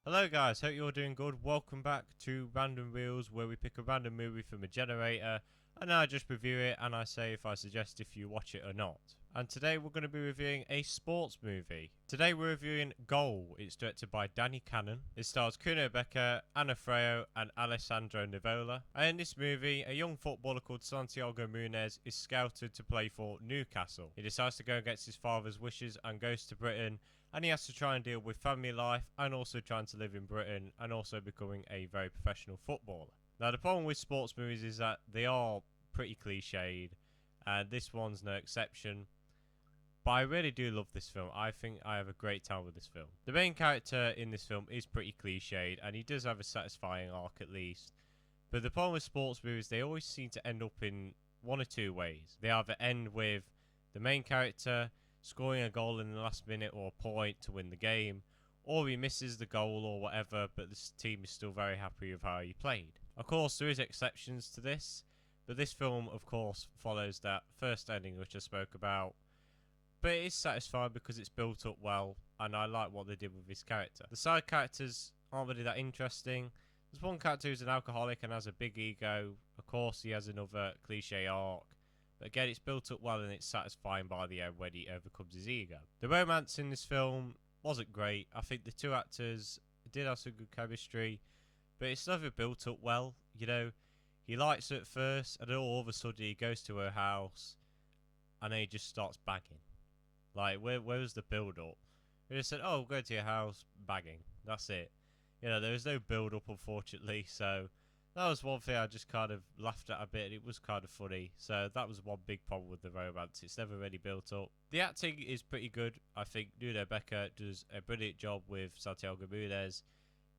Hello guys, hope you're doing good. Welcome back to Random Reels, where we pick a random movie from a generator and I just review it and I say if I suggest if you watch it or not. And today we're going to be reviewing a sports movie. Today we're reviewing Goal. It's directed by Danny Cannon. It stars Kuno Becker, Anna Freo and Alessandro Nivola. And in this movie, a young footballer called Santiago Munez is scouted to play for Newcastle. He decides to go against his father's wishes and goes to Britain, and he has to try and deal with family life and also trying to live in Britain and also becoming a very professional footballer. Now the problem with sports movies is that they are pretty cliched, and this one's no exception. But I really do love this film. I think I have a great time with this film. The main character in this film is pretty cliched, and he does have a satisfying arc at least. But the problem with sports movies, they always seem to end up in one or two ways. They either end with the main character scoring a goal in the last minute or a point to win the game, or he misses the goal or whatever, but the team is still very happy with how he played. Of course, there is exceptions to this, but this film, of course, follows that first ending which I spoke about. But it is satisfying because it's built up well, and I like what they did with his character. The side characters aren't really that interesting. There's one character who's an alcoholic and has a big ego. Of course, he has another cliche arc. But again, it's built up well and it's satisfying by the end when he overcomes his ego. The romance in this film wasn't great. I think the two actors did have some good chemistry, but it's never built up well. You know, he likes her at first, and then all of a sudden he goes to her house, and then he just starts bagging. Like, where was the build-up? He just said, oh, go to your house, bagging. That's it. You know, there was no build-up, unfortunately, so that was one thing I just kind of laughed at a bit. It was kind of funny. So that was one big problem with the romance. It's never really built up. The acting is pretty good. I think Kuno Becker does a brilliant job with Santiago Munez.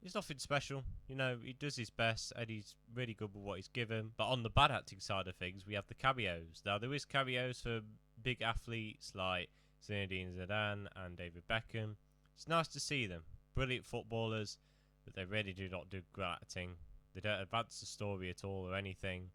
It's nothing special. You know, he does his best and he's really good with what he's given. But on the bad acting side of things, we have the cameos. Now, there is cameos for big athletes like Zinedine Zidane and David Beckham. It's nice to see them. Brilliant footballers, but they really do not do good acting. They don't advance the story at all or anything.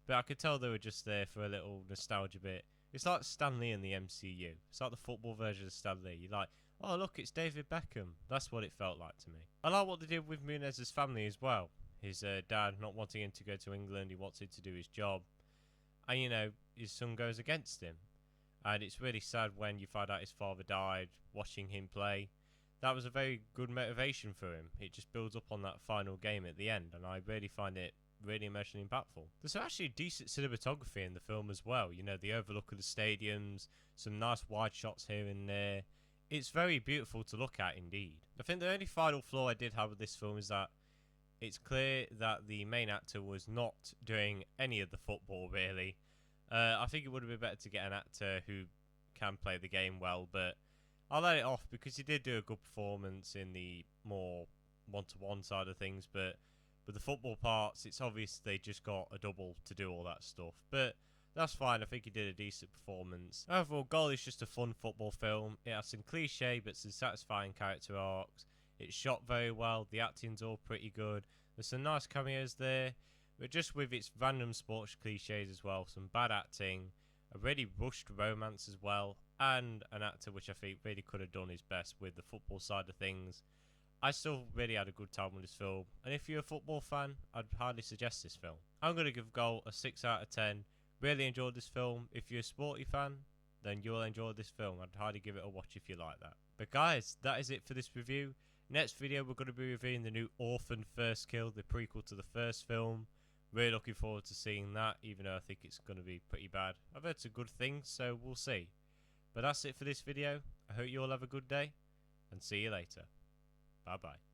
But I could tell they were just there for a little nostalgia bit. It's like Stan Lee in the MCU. It's like the football version of Stan Lee. You're like, oh look, it's David Beckham. That's what it felt like to me. I like what they did with Munez's family as well. His dad not wanting him to go to England. He wants him to do his job. And you know, his son goes against him. And it's really sad when you find out his father died watching him play. That was a very good motivation for him. It just builds up on that final game at the end, and I really find it really emotionally impactful. There's actually decent cinematography in the film as well. You know, the overlook of the stadiums, some nice wide shots here and there. It's very beautiful to look at indeed. I think the only final flaw I did have with this film is that it's clear that the main actor was not doing any of the football really. I think it would have been better to get an actor who can play the game well, but I'll let it off because he did do a good performance in the more one-to-one side of things, but with the football parts, it's obvious they just got a double to do all that stuff. But that's fine. I think he did a decent performance. Overall, Goal is just a fun football film. It has some cliche but some satisfying character arcs. It's shot very well. The acting's all pretty good. There's some nice cameos there, but just with its random sports cliches as well, some bad acting, a really rushed romance as well, and an actor which I think really could have done his best with the football side of things. I still really had a good time with this film, and if you're a football fan, I'd highly suggest this film. I'm going to give Goal a 6 out of 10. Really enjoyed this film. If you're a sporty fan, then you'll enjoy this film. I'd highly give it a watch if you like that. But guys, that is it for this review. Next video, we're going to be reviewing the new Orphan First Kill, the prequel to the first film. Really looking forward to seeing that, even though I think it's going to be pretty bad. I've heard some good things, so we'll see. But that's it for this video. I hope you all have a good day, and see you later. Bye bye.